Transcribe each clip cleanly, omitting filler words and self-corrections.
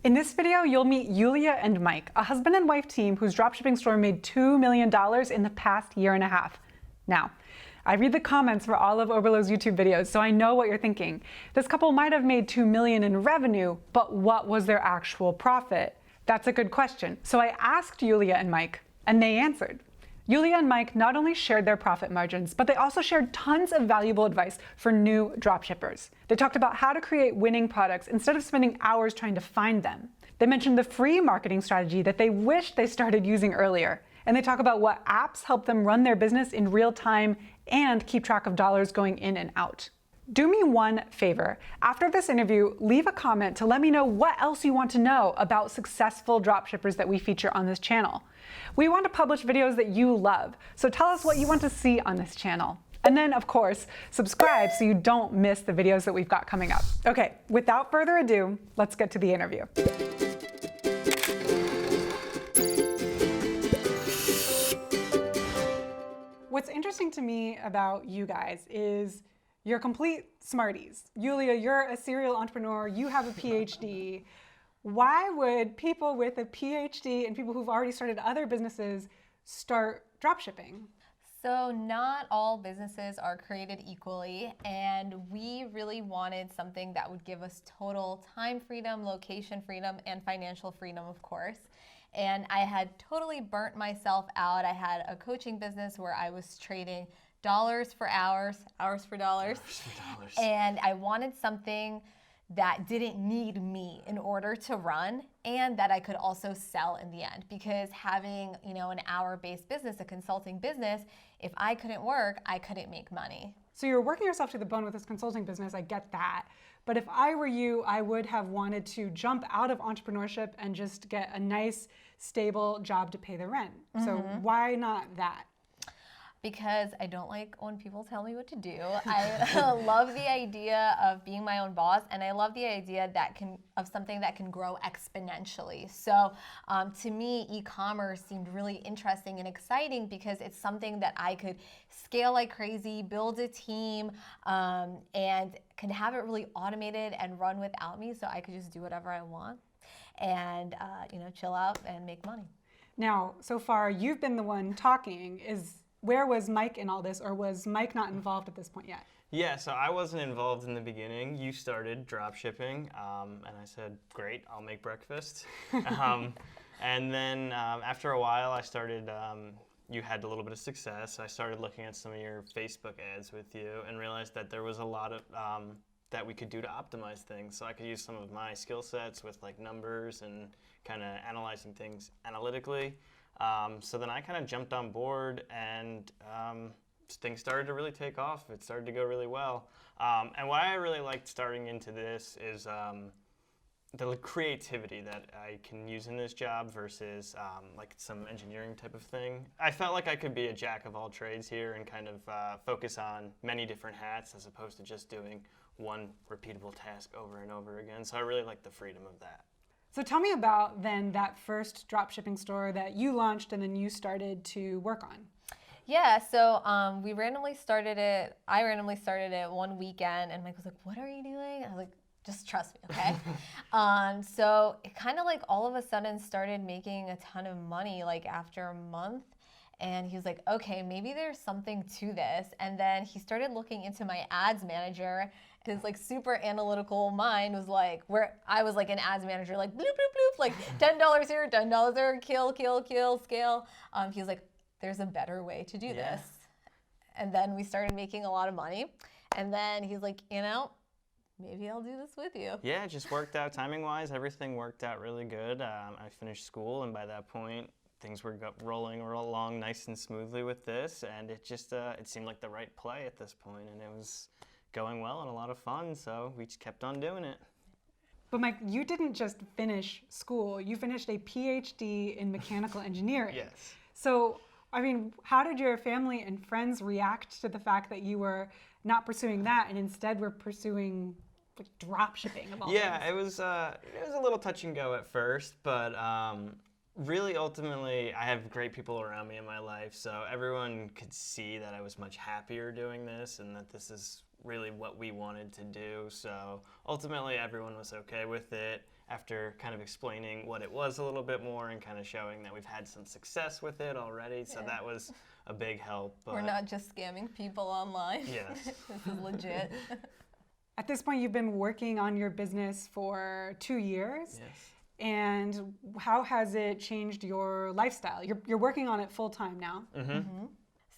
In this video, you'll meet Yulia and Mike, a husband and wife team whose dropshipping store made $2 million in the past year and a half. Now, I read the comments for all of Oberlo's YouTube videos, so I know what you're thinking. This couple might have made $2 million in revenue, but what was their actual profit? That's a good question. So I asked Yulia and Mike, and they answered. Yulia and Mike not only shared their profit margins, but they also shared tons of valuable advice for new dropshippers. They talked about how to create winning products instead of spending hours trying to find them. They mentioned the free marketing strategy that they wished they started using earlier. And they talk about what apps help them run their business in real time and keep track of dollars going in and out. Do me one favor. After this interview, leave a comment to let me know what else you want to know about successful dropshippers that we feature on this channel. We want to publish videos that you love, so tell us what you want to see on this channel. And then, of course, subscribe so you don't miss the videos that we've got coming up. Okay, without further ado, let's get to the interview. What's interesting to me about you guys is you're complete smarties. Yulia, you're a serial entrepreneur, you have a PhD. Why would people with a PhD and people who've already started other businesses start dropshipping? So not all businesses are created equally, and we really wanted something that would give us total time freedom, location freedom, and financial freedom, of course. And I had totally burnt myself out. I had a coaching business where I was trading dollars for hours, hours for dollars. And I wanted something that didn't need me in order to run and that I could also sell in the end. Because having, an hour-based business, a consulting business, if I couldn't work, I couldn't make money. So you're working yourself to the bone with this consulting business, I get that. But if I were you, I would have wanted to jump out of entrepreneurship and just get a nice, stable job to pay the rent. So why not that? Because I don't like when people tell me what to do. I love the idea of being my own boss, and I love the idea of something that can grow exponentially. So to me, e-commerce seemed really interesting and exciting because it's something that I could scale like crazy, build a team, and can have it really automated and run without me, so I could just do whatever I want and chill out and make money. Now, so far, you've been the one talking. Where was Mike in all this, or was Mike not involved at this point yet? Yeah, so I wasn't involved in the beginning. You started drop shipping, and I said, great, I'll make breakfast. And then after a while, I started, you had a little bit of success. I started looking at some of your Facebook ads with you and realized that there was a lot of that we could do to optimize things. So I could use some of my skill sets with like numbers and kind of analyzing things analytically. So then I kind of jumped on board, and things started to really take off. It started to go really well. And why I really liked starting into this is the creativity that I can use in this job versus like some engineering type of thing. I felt like I could be a jack of all trades here and kind of focus on many different hats as opposed to just doing one repeatable task over and over again. So I really like the freedom of that. So tell me about then that first dropshipping store that you launched and then you started to work on. Yeah, so I randomly started it one weekend, and Mike was like, what are you doing? I was like, just trust me, okay? So it kind of like all of a sudden started making a ton of money like after a month. And he was like, okay, maybe there's something to this. And then he started looking into my ads manager. His like super analytical mind was like, where I was like an ads manager, like bloop, bloop, bloop, like $10 here, $10 there, kill, scale. He was like, there's a better way to do this. And then we started making a lot of money. And then he's like, maybe I'll do this with you. Yeah, it just worked out timing-wise. Everything worked out really good. I finished school, and by that point, things were rolling along nice and smoothly with this, and it just it seemed like the right play at this point, and it was going well and a lot of fun, so we just kept on doing it. But Mike, you didn't just finish school, you finished a PhD in mechanical engineering. Yes. So, I mean, how did your family and friends react to the fact that you were not pursuing that and instead were pursuing like drop shipping of all things? It was a little touch and go at first, but really, ultimately, I have great people around me in my life, so everyone could see that I was much happier doing this and that this is really what we wanted to do. So ultimately everyone was okay with it after kind of explaining what it was a little bit more and kind of showing that we've had some success with it already. So that was a big help. But We're not just scamming people online. Yes. This is legit. At this point, you've been working on your business for 2 years. Yes. And how has it changed your lifestyle? You're working on it full time now. Mm-hmm.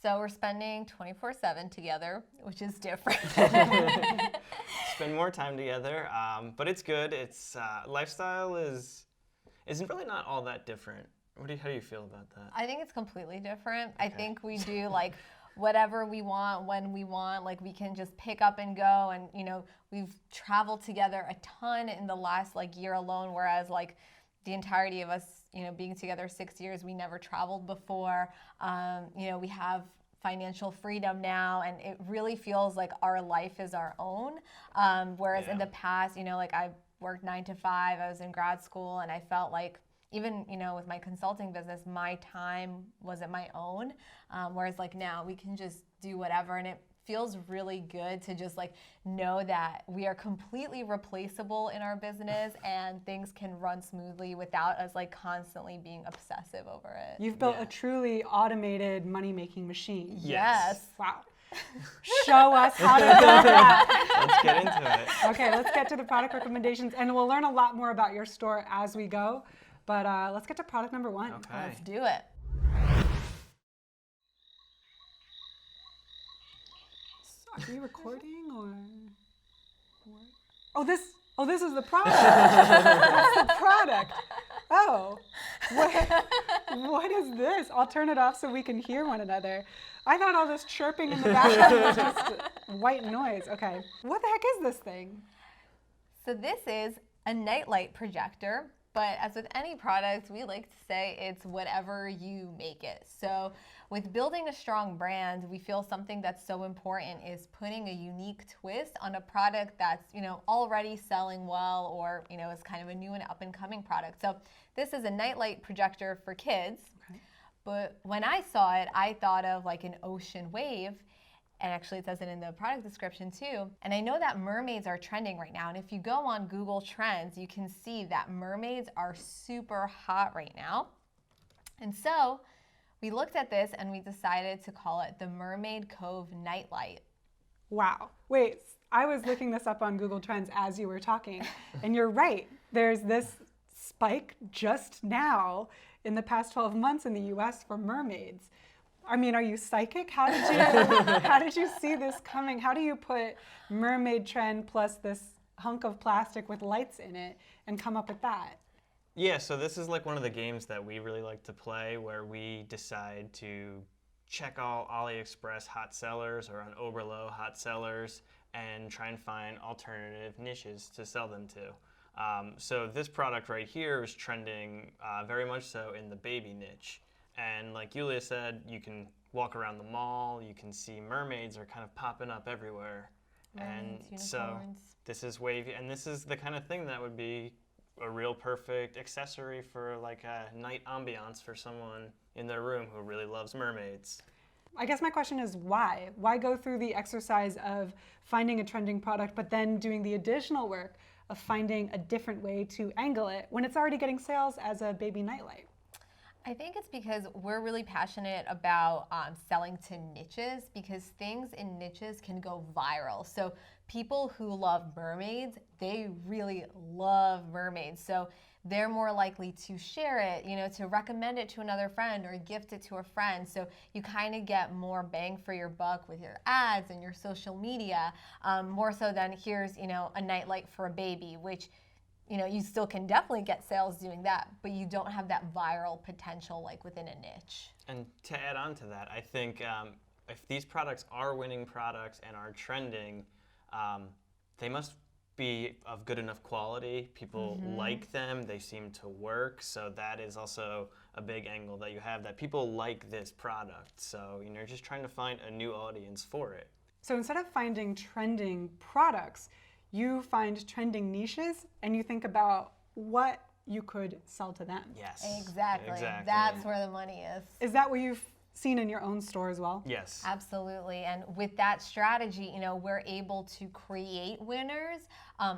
So we're spending 24/7 together, which is different. Spend more time together, but it's good. It's lifestyle isn't really not all that different. How do you feel about that? I think it's completely different. I think we do like whatever we want, when we want. Like we can just pick up and go, and we've traveled together a ton in the last year alone, whereas like the entirety of us, being together 6 years, we never traveled before. We have financial freedom now, and it really feels like our life is our own. Whereas in the past, I worked 9 to 5, I was in grad school, and I felt like even, with my consulting business, my time wasn't my own. Whereas now we can just do whatever, and it feels really good to just know that we are completely replaceable in our business and things can run smoothly without us constantly being obsessive over it. You've built a truly automated money-making machine. Yes. Wow. Show us how to do that. Let's get into it. Okay, let's get to the product recommendations, and we'll learn a lot more about your store as we go. But let's get to product number 1. Okay. Let's do it. Are you recording or what? Oh, this is the product. That's the product. Oh, what is this? I'll turn it off so we can hear one another. I thought all this chirping in the background was just white noise. Okay, what the heck is this thing? So this is a nightlight projector, but as with any product, we like to say it's whatever you make it. So with building a strong brand, we feel something that's so important is putting a unique twist on a product that's, already selling well, or, is kind of a new and up and coming product. So this is a nightlight projector for kids. Okay. But when I saw it, I thought of an ocean wave. And actually it says it in the product description too. And I know that mermaids are trending right now. And if you go on Google Trends, you can see that mermaids are super hot right now. And so we looked at this and we decided to call it the Mermaid Cove Nightlight. Wow. Wait, I was looking this up on Google Trends as you were talking. And you're right. There's this spike just now in the past 12 months in the US for mermaids. I mean, are you psychic? How did you see this coming? How do you put mermaid trend plus this hunk of plastic with lights in it and come up with that? Yeah, so this is one of the games that we really like to play, where we decide to check all AliExpress hot sellers or on Oberlo hot sellers and try and find alternative niches to sell them to. So this product right here is trending very much so in the baby niche. And like Yulia said, you can walk around the mall, you can see mermaids are kind of popping up everywhere. Mermaids, and so unicorns. this is wavy, and this is the kind of thing that would be a real perfect accessory for a night ambiance for someone in their room who really loves mermaids. I guess my question is why? Why go through the exercise of finding a trending product, but then doing the additional work of finding a different way to angle it when it's already getting sales as a baby nightlight? I think it's because we're really passionate about selling to niches, because things in niches can go viral. So people who love mermaids, they really love mermaids. So they're more likely to share it, to recommend it to another friend or gift it to a friend. So you kind of get more bang for your buck with your ads and your social media, more so than here's, a nightlight for a baby, which you still can definitely get sales doing that, but you don't have that viral potential within a niche. And to add on to that, I think if these products are winning products and are trending, they must be of good enough quality. People like them, they seem to work, so that is also a big angle that you have, that people like this product. So you're just trying to find a new audience for it. So instead of finding trending products, you find trending niches and you think about what you could sell to them. Yes. Exactly. That's where the money is. Is that what you seen in your own store as well? Yes. Absolutely. And with that strategy, we're able to create winners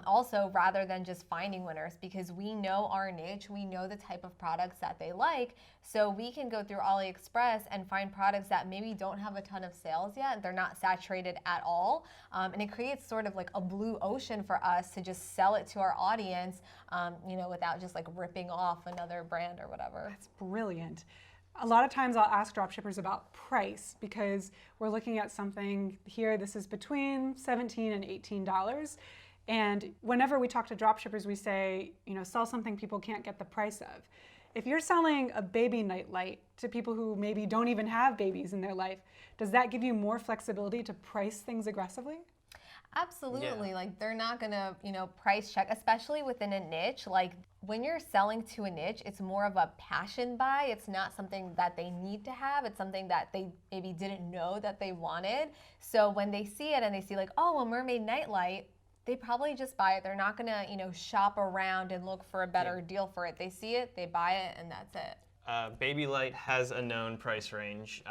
also rather than just finding winners, because we know our niche, we know the type of products that they like. So we can go through AliExpress and find products that maybe don't have a ton of sales yet. They're not saturated at all. And it creates sort of like a blue ocean for us to just sell it to our audience, without just like ripping off another brand or whatever. That's brilliant. A lot of times I'll ask dropshippers about price because we're looking at something here, this is between $17 and $18. And whenever we talk to dropshippers, we say, sell something people can't get the price of. If you're selling a baby nightlight to people who maybe don't even have babies in their life, does that give you more flexibility to price things aggressively? Absolutely. Yeah. Like they're not gonna, price check, especially within a niche. Like when you're selling to a niche, it's more of a passion buy. It's not something that they need to have. It's something that they maybe didn't know that they wanted. So when they see it and they see like, oh, a mermaid nightlight, they probably just buy it. They're not gonna, shop around and look for a better deal for it. They see it, they buy it, and that's it. Baby light has a known price range.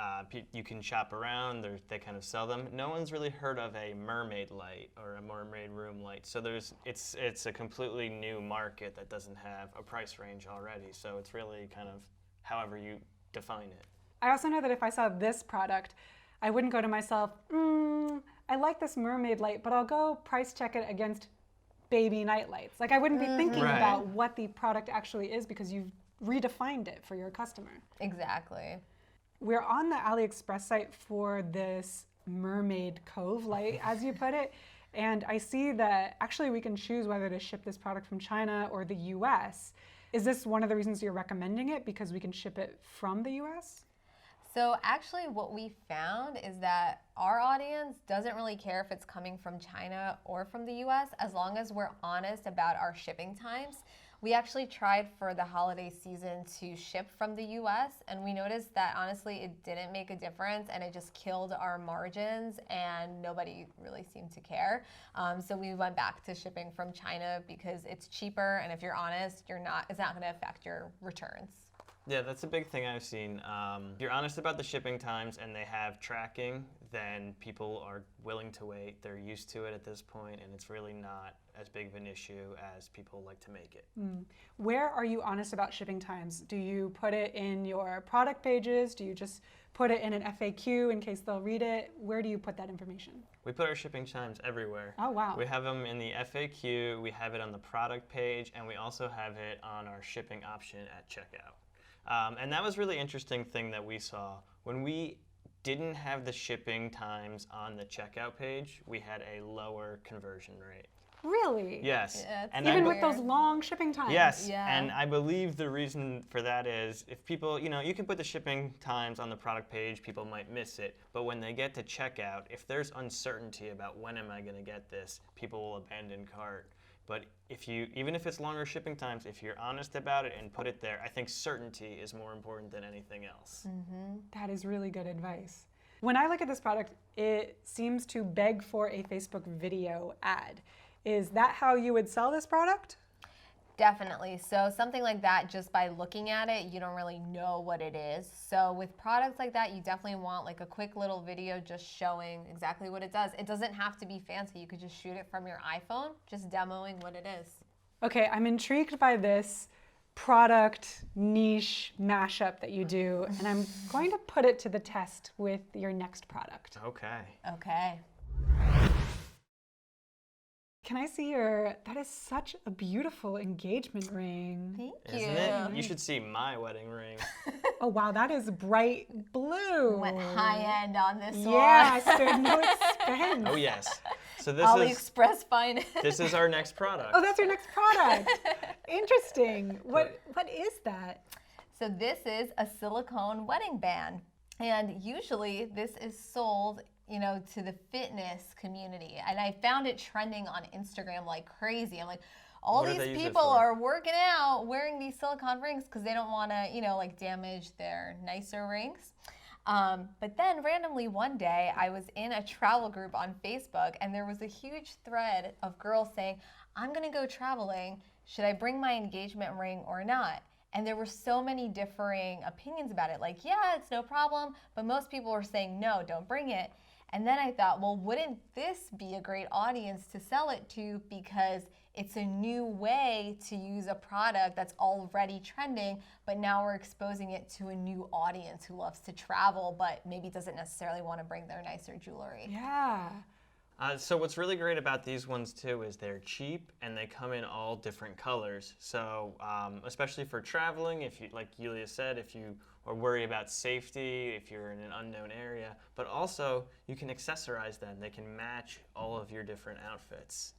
You can shop around, they kind of sell them. No one's really heard of a mermaid light or a mermaid room light. So it's a completely new market that doesn't have a price range already. So it's really kind of however you define it. I also know that if I saw this product, I wouldn't go to myself, I like this mermaid light, but I'll go price check it against baby night lights. Like I wouldn't be thinking Right. about what the product actually is because you've redefined it for your customer. Exactly. We're on the AliExpress site for this mermaid cove light, as you put it, and I see that actually we can choose whether to ship this product from China or the US. Is this one of the reasons you're recommending it, because we can ship it from the US? So actually what we found is that our audience doesn't really care if it's coming from China or from the US, as long as we're honest about our shipping times. We actually tried for the holiday season to ship from the US, and we noticed that honestly it didn't make a difference, and it just killed our margins, and nobody really seemed to care. So we went back to shipping from China because it's cheaper, and if you're honest, it's not going to affect your returns. Yeah, that's a big thing I've seen. If you're honest about the shipping times and they have tracking, then people are willing to wait. They're used to it at this point, and it's really not as big of an issue as people like to make it. Where are you honest about shipping times? Do you put it in your product pages? Do you just put it in an FAQ in case they'll read it? Where do you put that information? We put our shipping times everywhere. Oh, wow. We have them in the FAQ, we have it on the product page, and we also have it on our shipping option at checkout. And that was a really interesting thing that we saw. When we didn't have the shipping times on the checkout page, we had a lower conversion rate. Really? Yes. Yeah, it's And Even I- with those long shipping times? Yes, Yeah. and I believe the reason for that is if people, you can put the shipping times on the product page, people might miss it, but when they get to checkout, if there's uncertainty about when am I going to get this, people will abandon cart. But even if it's longer shipping times, if you're honest about it and put it there, I think certainty is more important than anything else. That is really good advice. When I look at this product, it seems to beg for a Facebook video ad. Is that how you would sell this product? Definitely. So something like that, just by looking at it, you don't really know what it is. So with products like that, you definitely want like a quick little video just showing exactly what it does. It doesn't have to be fancy. You could just shoot it from your iPhone, just demoing what it is. Okay, I'm intrigued by this product niche mashup that you do, and I'm going to put it to the test with your next product. Okay. Okay. Can I see that is such a beautiful engagement ring. Thank Isn't it? You should see my wedding ring. Oh wow, that is bright blue. Went high end on this one. Yeah, I spared no expense. Oh yes. So this AliExpress finest. this is our next product. Oh, that's your next product. Interesting. What is that? So this is a silicone wedding band. And usually this is sold, to the fitness community. And I found it trending on Instagram like crazy. I'm like, all What do these they use it people for? are working out wearing these silicone rings because they don't want to, damage their nicer rings. But then randomly one day I was in a travel group on Facebook and there was a huge thread of girls saying, I'm going to go traveling. Should I bring my engagement ring or not? And there were so many differing opinions about it. Like, yeah, it's no problem. But most people were saying, no, don't bring it. And then I thought, well, wouldn't this be a great audience to sell it to, because it's a new way to use a product that's already trending, but now we're exposing it to a new audience who loves to travel, but maybe doesn't necessarily want to bring their nicer jewelry. Yeah. So what's really great about these ones too is they're cheap and they come in all different colors. So especially for traveling, if you, like Yulia said, if you are worried about safety, if you're in an unknown area, but also you can accessorize them. They can match all of your different outfits.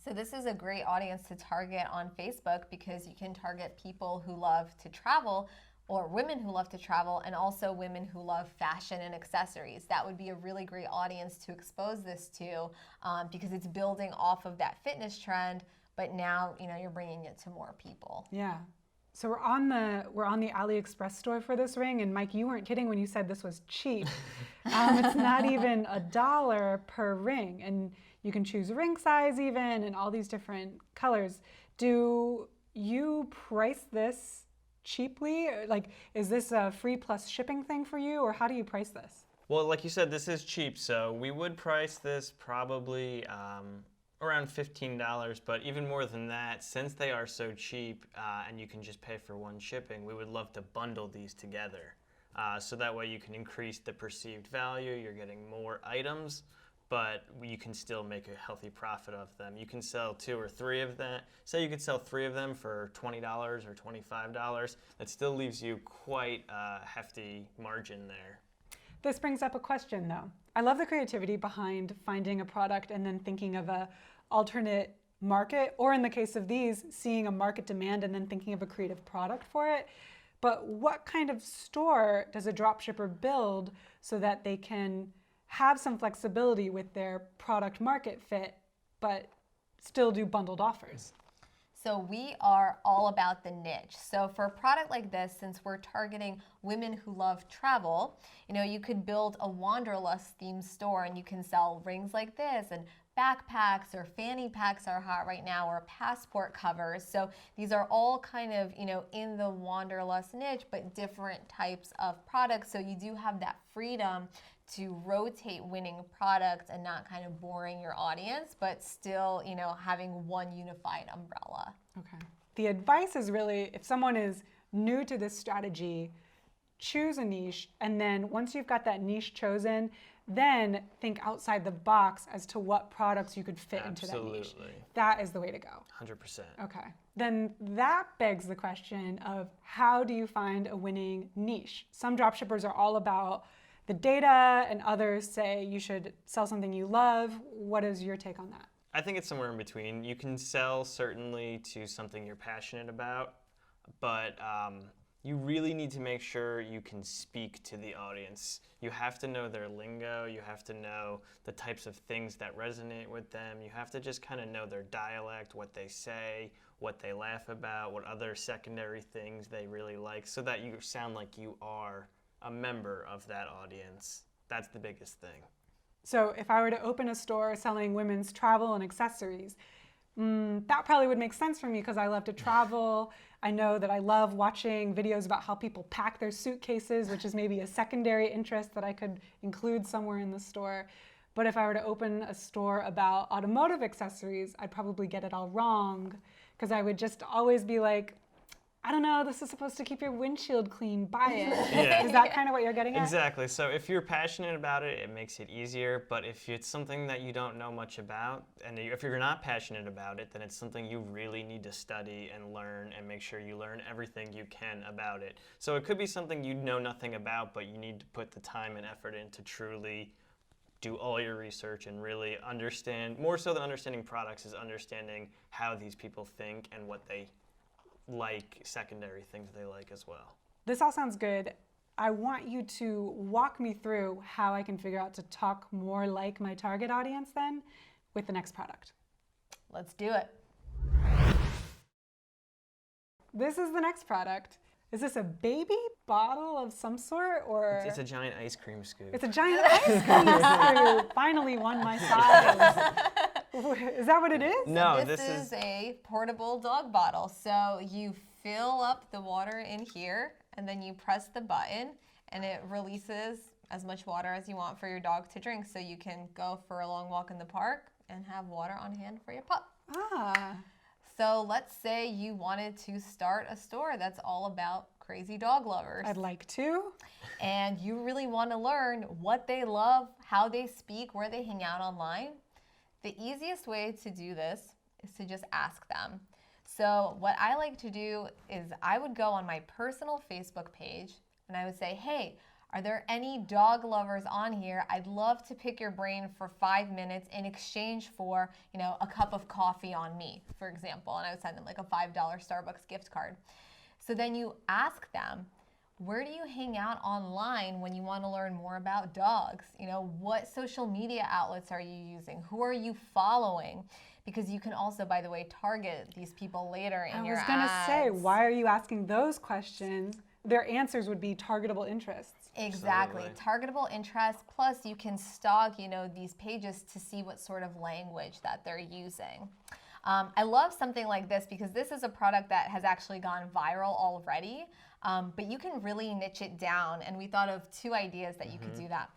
So this is a great audience to target on Facebook, because you can target people who love to travel, or women who love to travel, and also women who love fashion and accessories. That would be a really great audience to expose this to, because it's building off of that fitness trend, but now you're bringing it to more people. Yeah. So we're on the AliExpress store for this ring, and Mike, you weren't kidding when you said this was cheap. It's not even $1 per ring, and you can choose ring size even, and all these different colors. Do you price this cheaply? Like, is this a free plus shipping thing for you, or how do you price this? Well, like you said, this is cheap, so we would price this probably around $15, but even more than that, since they are so cheap and you can just pay for one shipping, we would love to bundle these together. So that way you can increase the perceived value, you're getting more items, but you can still make a healthy profit of them. You can sell 2 or 3 of them. Say you could sell 3 of them for $20 or $25. That still leaves you quite a hefty margin there. This brings up a question though. I love the creativity behind finding a product and then thinking of a alternate market, or in the case of these, seeing a market demand and then thinking of a creative product for it. But what kind of store does a dropshipper build so that they can have some flexibility with their product market fit, but still do bundled offers? So we are all about the niche. So for a product like this, since we're targeting women who love travel, you could build a wanderlust themed store, and you can sell rings like this, and backpacks or fanny packs are hot right now, or passport covers. So these are all kind of, in the wanderlust niche, but different types of products. So you do have that freedom to rotate winning products and not kind of boring your audience, but still, having one unified umbrella. Okay. The advice is really, if someone is new to this strategy, choose a niche, and then once you've got that niche chosen, then think outside the box as to what products you could fit into that niche. That is the way to go. 100%. Okay. Then that begs the question of, how do you find a winning niche? Some dropshippers are all about the data, and others say you should sell something you love. What is your take on that? I think it's somewhere in between. You can sell certainly to something you're passionate about, but you really need to make sure you can speak to the audience. You have to know their lingo. You have to know the types of things that resonate with them. You have to just kind of know their dialect, what they say, what they laugh about, what other secondary things they really like, so that you sound like you are a member of that audience. That's the biggest thing. So if I were to open a store selling women's travel and accessories, that probably would make sense for me, because I love to travel. I know that I love watching videos about how people pack their suitcases, which is maybe a secondary interest that I could include somewhere in the store. But if I were to open a store about automotive accessories, I'd probably get it all wrong, because I would just always be like, I don't know, this is supposed to keep your windshield clean, buy it. Yeah. Is that kind of what you're getting at? Exactly. So if you're passionate about it, it makes it easier. But if it's something that you don't know much about, and if you're not passionate about it, then it's something you really need to study and learn, and make sure you learn everything you can about it. So it could be something you know nothing about, but you need to put the time and effort in to truly do all your research and really understand. More so than understanding products is understanding how these people think and what they like, secondary things they like as well. This all sounds good. I want you to walk me through how I can figure out to talk more like my target audience then with the next product. Let's do it. This is the next product. Is this a baby bottle of some sort, or? It's a giant ice cream scoop. It's a giant ice cream scoop. Finally won my size. Is that what it is? No, This is a portable dog bottle. So you fill up the water in here, and then you press the button, and it releases as much water as you want for your dog to drink, so you can go for a long walk in the park and have water on hand for your pup. Ah. So let's say you wanted to start a store that's all about crazy dog lovers. I'd like to. And you really want to learn what they love, how they speak, where they hang out online. The easiest way to do this is to just ask them. So what I like to do is I would go on my personal Facebook page and I would say, hey, are there any dog lovers on here? I'd love to pick your brain for 5 minutes in exchange for, a cup of coffee on me, for example. And I would send them like a $5 Starbucks gift card. So then you ask them, where do you hang out online when you want to learn more about dogs? What social media outlets are you using? Who are you following? Because you can also, by the way, target these people later in your ads. I was going to say, why are you asking those questions? Their answers would be targetable interests. Exactly. Absolutely. Targetable interests, plus you can stalk, these pages to see what sort of language that they're using. I love something like this because this is a product that has actually gone viral already, but you can really niche it down, and we thought of 2 ideas that you could do that.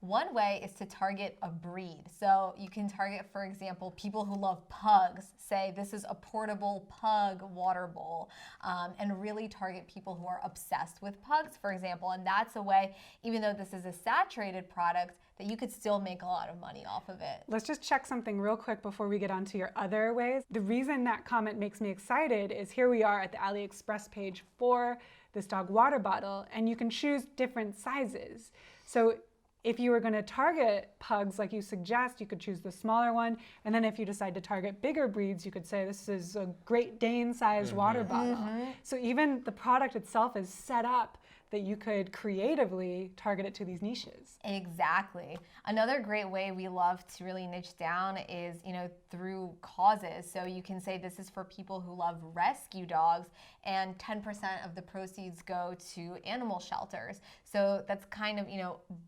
One way is to target a breed. So you can target, for example, people who love pugs. Say this is a portable pug water bowl, and really target people who are obsessed with pugs, for example. And that's a way, even though this is a saturated product, that you could still make a lot of money off of it. Let's just check something real quick before we get on to your other ways. The reason that comment makes me excited is here we are at the AliExpress page for this dog water bottle, and you can choose different sizes. So if you were going to target pugs like you suggest, you could choose the smaller one. And then if you decide to target bigger breeds, you could say this is a Great Dane-sized water bottle. So even the product itself is set up that you could creatively target it to these niches. Exactly. Another great way we love to really niche down is, through causes. So you can say this is for people who love rescue dogs, and 10% of the proceeds go to animal shelters. So that's kind of,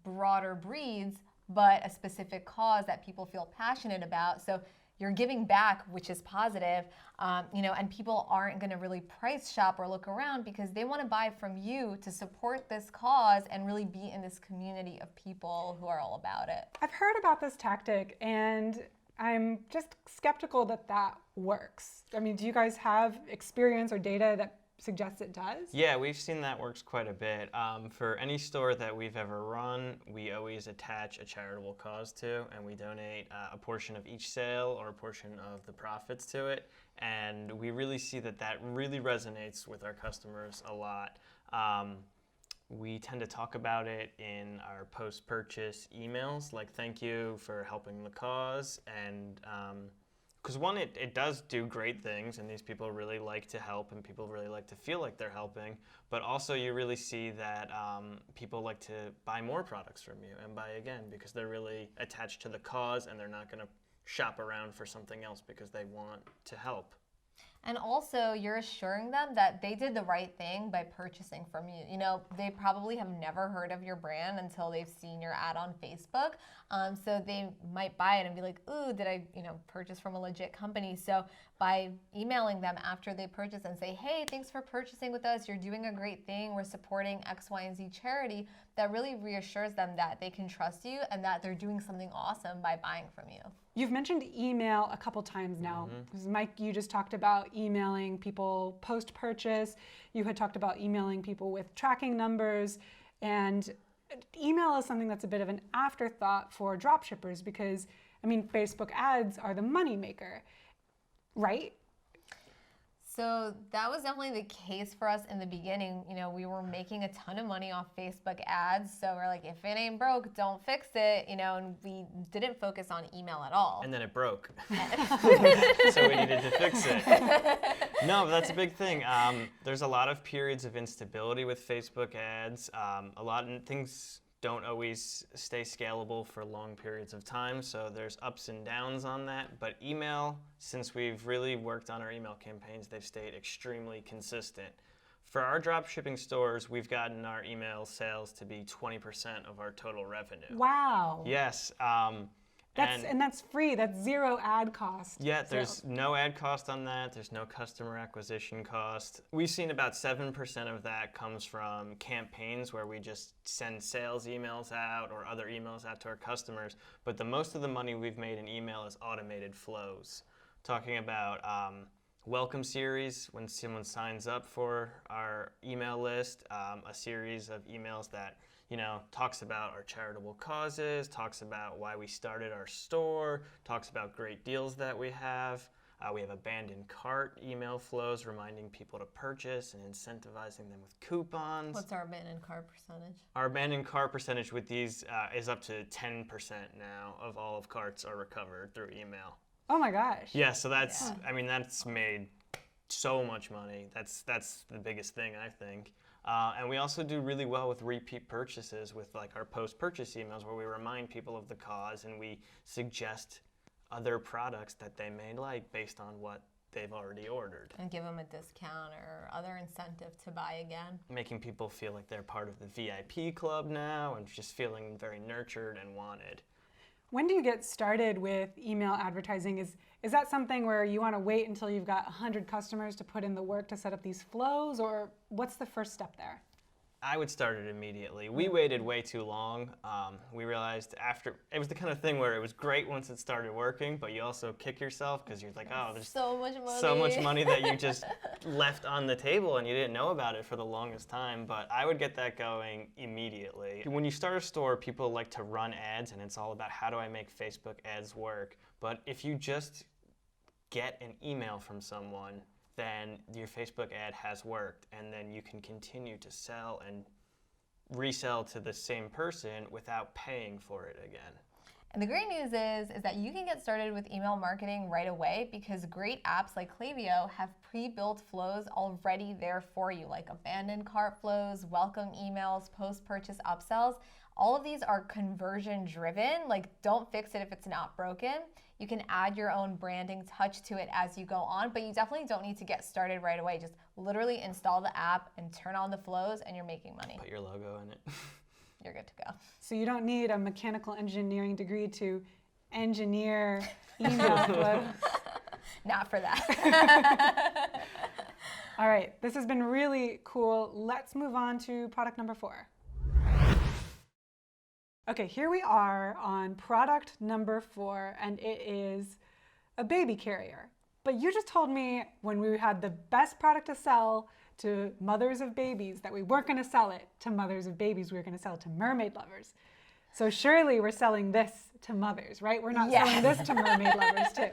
broader breeds, but a specific cause that people feel passionate about. So you're giving back, which is positive, and people aren't going to really price shop or look around because they want to buy from you to support this cause and really be in this community of people who are all about it. I've heard about this tactic, and I'm just skeptical that that works. I mean, do you guys have experience or data that suggests it does? Yeah, we've seen that works quite a bit. For any store that we've ever run, we always attach a charitable cause to, and we donate a portion of each sale or a portion of the profits to it. And we really see that that really resonates with our customers a lot. We tend to talk about it in our post-purchase emails, like thank you for helping the cause, and because one, it does do great things, and these people really like to help, and people really like to feel like they're helping. But also, you really see that people like to buy more products from you and buy again because they're really attached to the cause, and they're not going to shop around for something else because they want to help. And also, you're assuring them that they did the right thing by purchasing from you. They probably have never heard of your brand until they've seen your ad on Facebook. So they might buy it and be like, ooh, did I, purchase from a legit company? So by emailing them after they purchase and say, hey, thanks for purchasing with us. You're doing a great thing. We're supporting X, Y, and Z charity. That really reassures them that they can trust you and that they're doing something awesome by buying from you. You've mentioned email a couple times now. Mike, you just talked about emailing people post-purchase. You had talked about emailing people with tracking numbers. And email is something that's a bit of an afterthought for dropshippers because, Facebook ads are the moneymaker, right? So that was definitely the case for us in the beginning. We were making a ton of money off Facebook ads. So we're like, if it ain't broke, don't fix it, and we didn't focus on email at all. And then it broke. So we needed to fix it. No, but that's a big thing. There's a lot of periods of instability with Facebook ads. A lot of things don't always stay scalable for long periods of time, so there's ups and downs on that. But email, since we've really worked on our email campaigns, they've stayed extremely consistent. For our dropshipping stores, we've gotten our email sales to be 20% of our total revenue. Wow. Yes, And that's free. That's zero ad cost. Yeah, So- there's no ad cost on that. There's no customer acquisition cost. We've seen about 7% of that comes from campaigns where we just send sales emails out or other emails out to our customers. But the most of the money we've made in email is automated flows. Talking about welcome series when someone signs up for our email list, a series of emails that talks about our charitable causes, talks about why we started our store, talks about great deals that we have. We have abandoned cart email flows reminding people to purchase and incentivizing them with coupons. What's our abandoned cart percentage? Our abandoned cart percentage with these is up to 10% now of all of carts are recovered through email. Oh my gosh. Yeah, so that's made so much money. That's the biggest thing, I think. And we also do really well with repeat purchases with like our post-purchase emails where we remind people of the cause and we suggest other products that they may like based on what they've already ordered. And give them a discount or other incentive to buy again. Making people feel like they're part of the VIP club now and just feeling very nurtured and wanted. When do you get started with email advertising? Is that something where you want to wait until you've got 100 customers to put in the work to set up these flows, or what's the first step there? I would start it immediately. We waited way too long. We realized it was the kind of thing where it was great once it started working, but you also kick yourself because you're like, oh, there's so much money. So much money that you just left on the table and you didn't know about it for the longest time. But I would get that going immediately. When you start a store, people like to run ads, and it's all about how do I make Facebook ads work. But if you just get an email from someone, then your Facebook ad has worked, and then you can continue to sell and resell to the same person without paying for it again. And the great news is that you can get started with email marketing right away because great apps like Klaviyo have pre-built flows already there for you, like abandoned cart flows, welcome emails, post-purchase upsells. All of these are conversion driven, like don't fix it if it's not broken. You can add your own branding touch to it as you go on, but you definitely don't need to get started right away. Just literally install the app and turn on the flows and you're making money. Put your logo in it. You're good to go. So you don't need a mechanical engineering degree to engineer email flows. Not for that. All right, this has been really cool. Let's move on to product number 4. Okay, here we are on product number 4, and it is a baby carrier. But you just told me when we had the best product to sell to mothers of babies that we weren't going to sell it to mothers of babies, we were going to sell it to mermaid lovers. So surely we're selling this to mothers, right? We're not selling this to mermaid lovers too.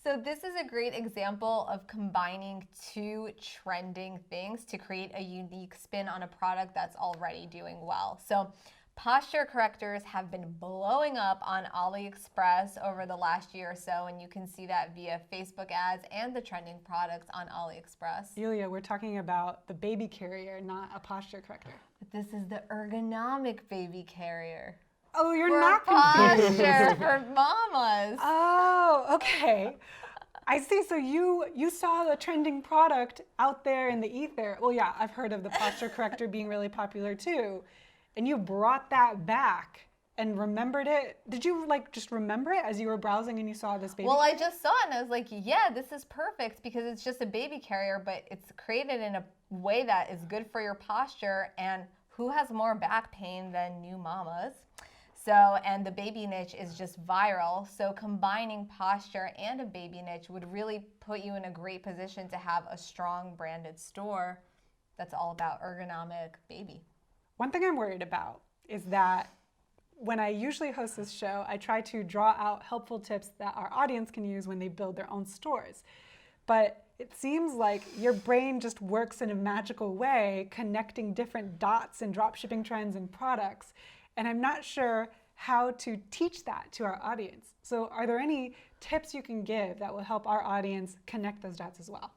So this is a great example of combining two trending things to create a unique spin on a product that's already doing well. So posture correctors have been blowing up on AliExpress over the last year or so, and you can see that via Facebook ads and the trending products on AliExpress. Yulia, we're talking about the baby carrier, not a posture corrector. But this is the ergonomic baby carrier. Oh, you're For not confused. posture for mamas. Oh, okay. I see. So you saw the trending product out there in the ether. Well, yeah, I've heard of the posture corrector being really popular too. And you brought that back and remembered it. Did you just remember it as you were browsing and you saw this baby? Well, I just saw it and I was like, yeah, this is perfect because it's just a baby carrier, but it's created in a way that is good for your posture. And who has more back pain than new mamas? So, and the baby niche is just viral. So combining posture and a baby niche would really put you in a great position to have a strong branded store that's all about ergonomic baby. One thing I'm worried about is that when I usually host this show, I try to draw out helpful tips that our audience can use when they build their own stores. But it seems like your brain just works in a magical way, connecting different dots and dropshipping trends and products. And I'm not sure how to teach that to our audience. So are there any tips you can give that will help our audience connect those dots as well?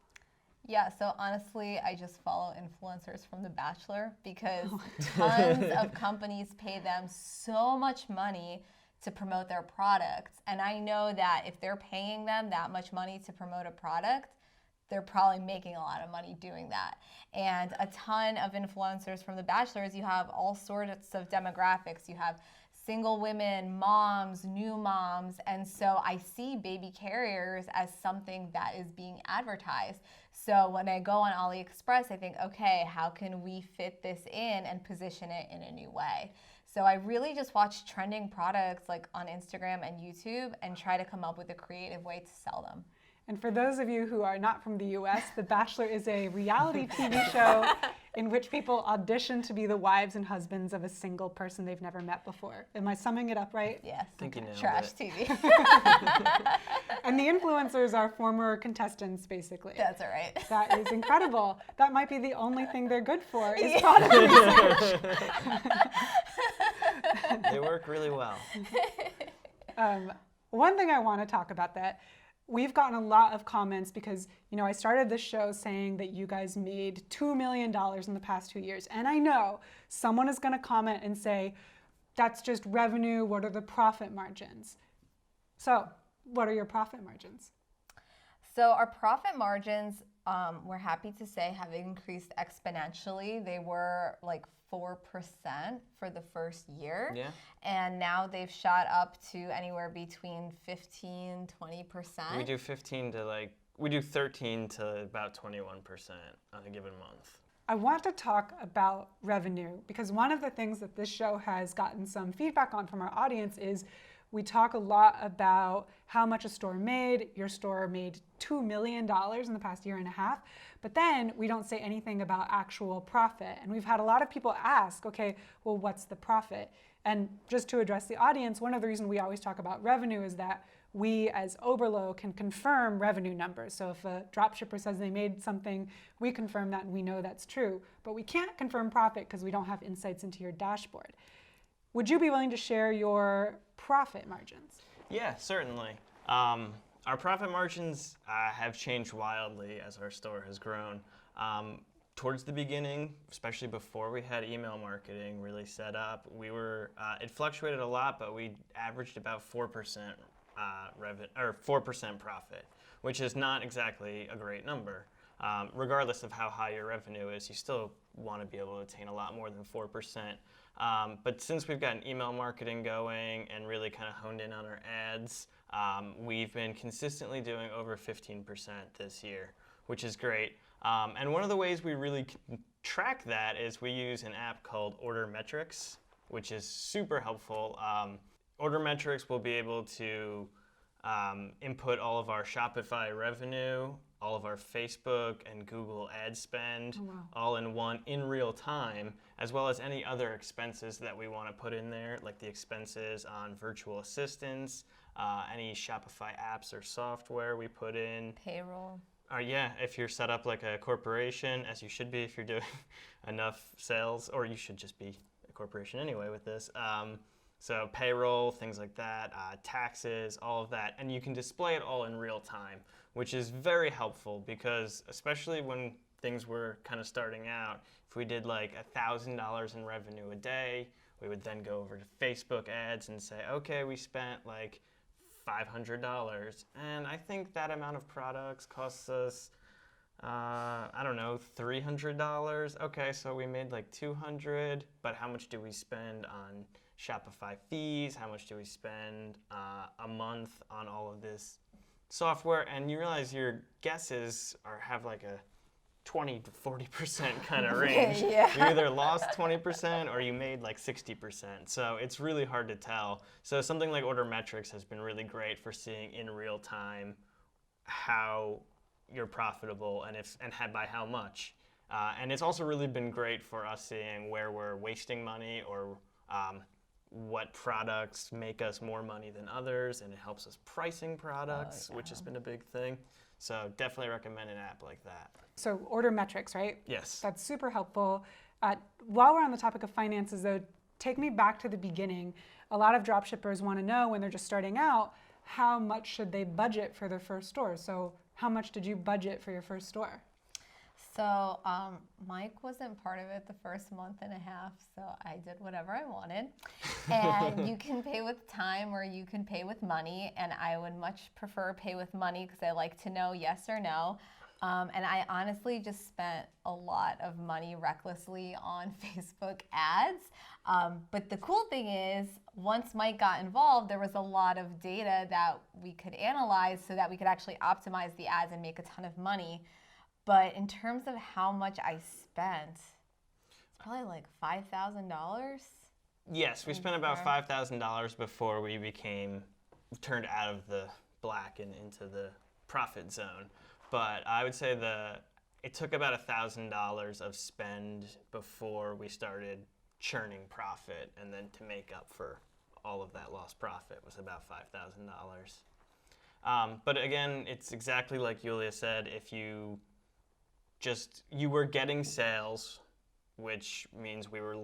Yeah, so honestly, I just follow influencers from The Bachelor because tons of companies pay them so much money to promote their products. And I know that if they're paying them that much money to promote a product, they're probably making a lot of money doing that. And a ton of influencers from The Bachelors, you have all sorts of demographics. You have single women, moms, new moms. And so I see baby carriers as something that is being advertised. So when I go on AliExpress, I think, okay, how can we fit this in and position it in a new way? So I really just watch trending products like on Instagram and YouTube and try to come up with a creative way to sell them. And for those of you who are not from the US, The Bachelor is a reality TV show in which people audition to be the wives and husbands of a single person they've never met before. Am I summing it up right? Yes. I think you nailed Trash it. TV. And the influencers are former contestants, basically. That's all right. That is incredible. That might be the only thing they're good for, is product research. They work really well. One thing I want to talk about that, we've gotten a lot of comments because, I started this show saying that you guys made $2 million in the past 2 years. And I know someone is going to comment and say, that's just revenue. What are the profit margins? So what are your profit margins? So our profit margins, we're happy to say, have increased exponentially. They were like 4% for the first year. Yeah. And now they've shot up to anywhere between 15, 20%. We do 13 to about 21% on a given month. I want to talk about revenue because one of the things that this show has gotten some feedback on from our audience is we talk a lot about how much a store made. Your store made $2 million in the past year and a half, but then we don't say anything about actual profit. And we've had a lot of people ask, okay, well, what's the profit? And just to address the audience, one of the reasons we always talk about revenue is that we as Oberlo can confirm revenue numbers. So if a dropshipper says they made something, we confirm that and we know that's true. But we can't confirm profit because we don't have insights into your dashboard. Would you be willing to share your profit margins? Yeah, certainly. Our profit margins have changed wildly as our store has grown. Towards the beginning, especially before we had email marketing really set up, it fluctuated a lot, but we averaged about 4% revenue or 4% profit, which is not exactly a great number. Regardless of how high your revenue is, you still want to be able to attain a lot more than 4%. But since we've gotten email marketing going and really kind of honed in on our ads, we've been consistently doing over 15% this year, which is great. And one of the ways we really track that is we use an app called Order Metrics, which is super helpful. Order Metrics will be able to input all of our Shopify revenue, all of our Facebook and Google ad spend, all in real time, as well as any other expenses that we want to put in there, like the expenses on virtual assistants, any Shopify apps or software we put in. Payroll. Yeah, if you're set up like a corporation, as you should be if you're doing enough sales, or you should just be a corporation anyway with this. So payroll, things like that, taxes, all of that. And you can display it all in real time, which is very helpful because especially when things were kind of starting out, if we did like $1,000 in revenue a day, we would then go over to Facebook ads and say, okay, we spent like $500. And I think that amount of products costs us, I don't know, $300. Okay, so we made like $200, but how much do we spend on Shopify fees? How much do we spend a month on all of this software? And you realize your guesses have like a 20 to 40% kind of range. Yeah. You either lost 20% or you made like 60%. So it's really hard to tell. So something like Order Metrics has been really great for seeing in real time how you're profitable and by how much. And it's also really been great for us seeing where we're wasting money or what products make us more money than others, and it helps us pricing products, which has been a big thing. So definitely recommend an app like that. So Order Metrics, right? Yes. That's super helpful. While we're on the topic of finances though, take me back to the beginning. A lot of dropshippers want to know when they're just starting out, how much should they budget for their first store? So how much did you budget for your first store? So Mike wasn't part of it the first month and a half, so I did whatever I wanted. And you can pay with time or you can pay with money, and I would much prefer pay with money because I like to know yes or no. And I honestly just spent a lot of money recklessly on Facebook ads. But the cool thing is, once Mike got involved, there was a lot of data that we could analyze so that we could actually optimize the ads and make a ton of money. But in terms of how much I spent, it's probably like $5,000. Yes, we spent about $5,000 before we turned out of the black and into the profit zone. But I would say it took about $1,000 of spend before we started churning profit, and then to make up for all of that lost profit was about $5,000. But again, it's exactly like Yulia said. If you were getting sales, which means we were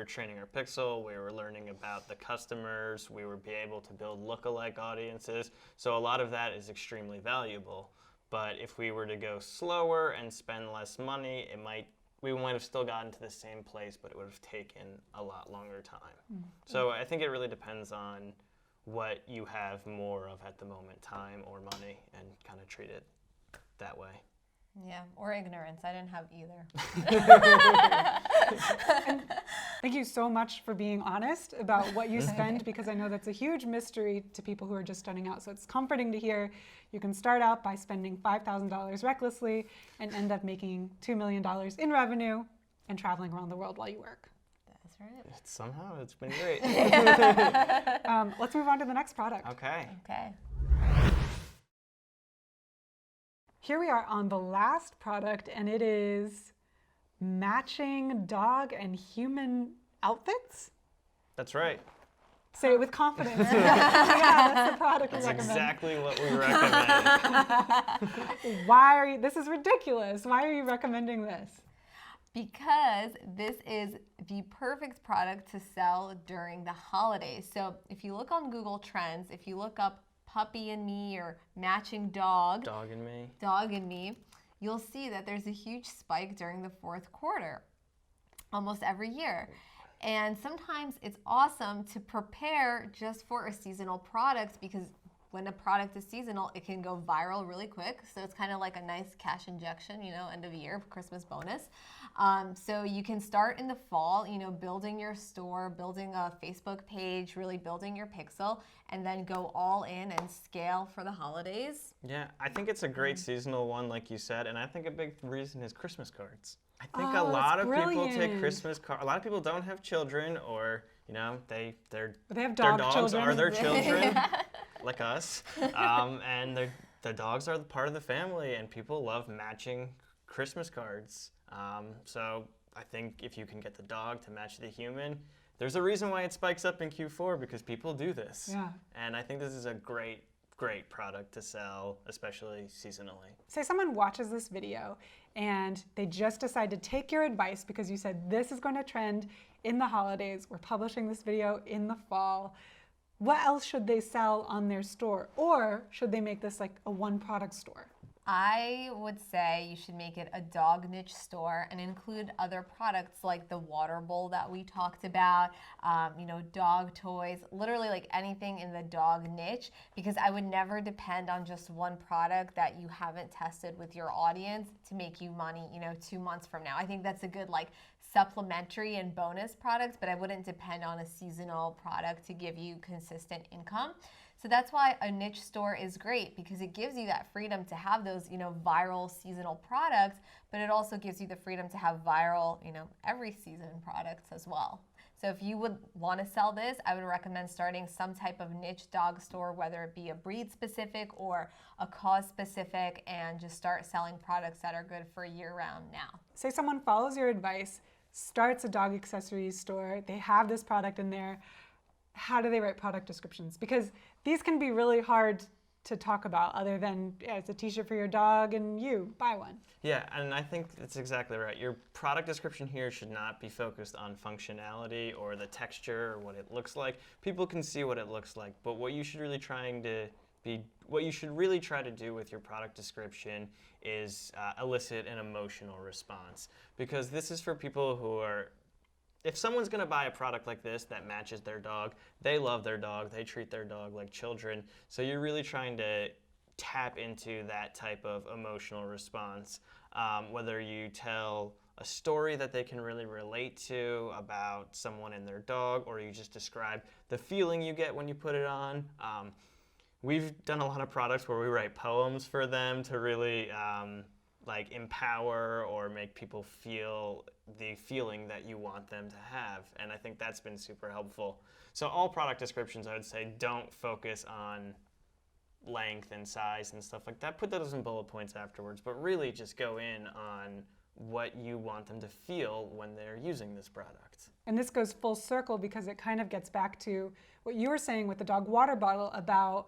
training our pixel, we were learning about the customers, we were able to build lookalike audiences. So a lot of that is extremely valuable. But if we were to go slower and spend less money, we might have still gotten to the same place, but it would have taken a lot longer time. Mm-hmm. So I think it really depends on what you have more of at the moment, time or money, and kind of treat it that way. Yeah, or ignorance. I didn't have either. Thank you so much for being honest about what you spend, because I know that's a huge mystery to people who are just starting out. So it's comforting to hear you can start out by spending $5,000 recklessly and end up making $2 million in revenue and traveling around the world while you work. That's right. Somehow it's been great. Let's move on to the next product. Okay. Here we are on the last product, and it is matching dog and human outfits? That's right. Say it with confidence. Yeah, that's the product we recommend. That's exactly what we recommend. This is ridiculous. Why are you recommending this? Because this is the perfect product to sell during the holidays. So if you look on Google Trends, if you look up puppy and me or matching dog and me, you'll see that there's a huge spike during the fourth quarter, almost every year. And sometimes it's awesome to prepare just for a seasonal product, because when a product is seasonal, it can go viral really quick. So it's kind of like a nice cash injection, end of year, Christmas bonus. So you can start in the fall, building your store, building a Facebook page, really building your pixel, and then go all in and scale for the holidays. Yeah, I think it's a great seasonal one, like you said, and I think a big reason is Christmas cards. I think a lot of people take Christmas cards. A lot of people don't have children, or their dogs children. Are their children, like us, and the dogs are part of the family, and people love matching Christmas cards. So I think if you can get the dog to match the human, there's a reason why it spikes up in Q4, because people do this. Yeah. And I think this is a great product to sell, especially seasonally. Say someone watches this video and they just decide to take your advice because you said this is going to trend in the holidays. We're publishing this video in the fall. What else should they sell on their store? Or should they make this like a one product store? I would say you should make it a dog niche store and include other products like the water bowl that we talked about, dog toys, literally like anything in the dog niche, because I would never depend on just one product that you haven't tested with your audience to make you money, 2 months from now. I think that's a good supplementary and bonus product, but I wouldn't depend on a seasonal product to give you consistent income. So that's why a niche store is great, because it gives you that freedom to have those, viral seasonal products, but it also gives you the freedom to have viral, every season products as well. So if you would want to sell this, I would recommend starting some type of niche dog store, whether it be a breed specific or a cause specific, and just start selling products that are good for year round now. Say someone follows your advice, starts a dog accessories store, they have this product in there. How do they write product descriptions? Because these can be really hard to talk about, other than it's a t-shirt for your dog and you buy one. Yeah, and I think that's exactly right. Your product description here should not be focused on functionality or the texture or what it looks like. People can see what it looks like, but what you should really try to do with your product description is elicit an emotional response, because this is for people who are. If someone's going to buy a product like this that matches their dog, they love their dog, they treat their dog like children. So you're really trying to tap into that type of emotional response. Whether you tell a story that they can really relate to about someone and their dog, or you just describe the feeling you get when you put it on. We've done a lot of products where we write poems for them to really like empower or make people feel the feeling that you want them to have. And I think that's been super helpful. So all product descriptions, I would say, don't focus on length and size and stuff like that. Put those in bullet points afterwards, but really just go in on what you want them to feel when they're using this product. And this goes full circle because it kind of gets back to what you were saying with the dog water bottle about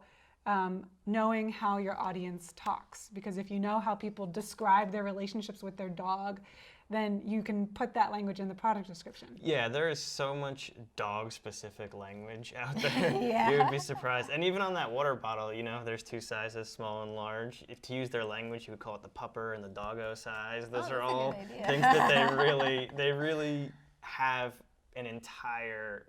knowing how your audience talks. Because if you know how people describe their relationships with their dog, then you can put that language in the product description. Yeah, there is so much dog-specific language out there. Yeah. You would be surprised. And even on that water bottle, you know, there's two sizes, small and large. If to use their language, you would call it the pupper and the doggo size. Those are that's a all good idea. things that they really have an entire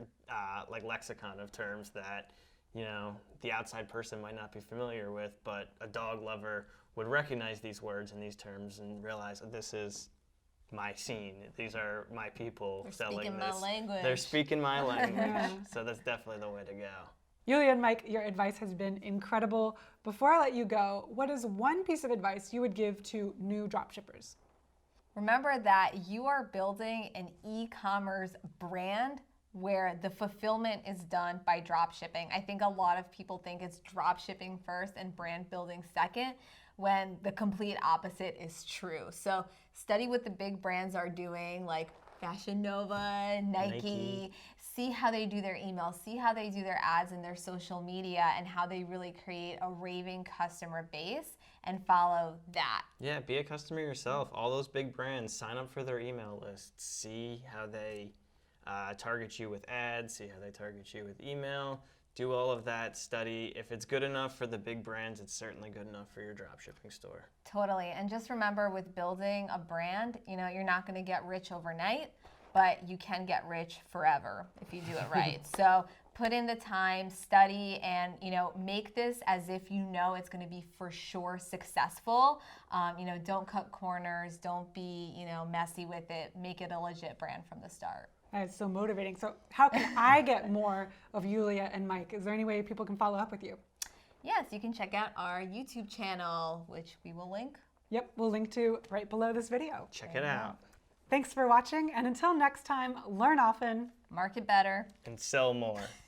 like lexicon of terms that, you know, the outside person might not be familiar with, but a dog lover would recognize these words and these terms and realize that this is my scene. These are my people selling speaking this. my language. They're speaking my language. Yeah. So that's definitely the way to go. Yulia and Mike, your advice has been incredible. Before I let you go, what is one piece of advice you would give to new dropshippers? Remember that you are building an e-commerce brand where the fulfillment is done by drop shipping. I think a lot of people think it's drop shipping first and brand building second, when the complete opposite is true. So study what the big brands are doing, like Fashion Nova, Nike. See how they do their emails, see how they do their ads and their social media, and how they really create a raving customer base, and follow that. Yeah, be a customer yourself. All those big brands, sign up for their email list. See how they target you with ads, see how they target you with email. Do all of that, study. If it's good enough for the big brands, it's certainly good enough for your dropshipping store. Totally. And just remember, with building a brand, you know, you're not going to get rich overnight, but you can get rich forever if you do it right. So put in the time, study, and, you know, make this as if you know it's going to be for sure successful. You know, don't cut corners. Don't be, you know, messy with it. Make it a legit brand from the start. That is so motivating. So how can I get more of Yulia and Mike? Is there any way people can follow up with you? Yes, you can check out our YouTube channel, which we will link. Yep, we'll link to right below this video. Check it out. Thanks for watching, and until next time, learn often, Market better. And sell more.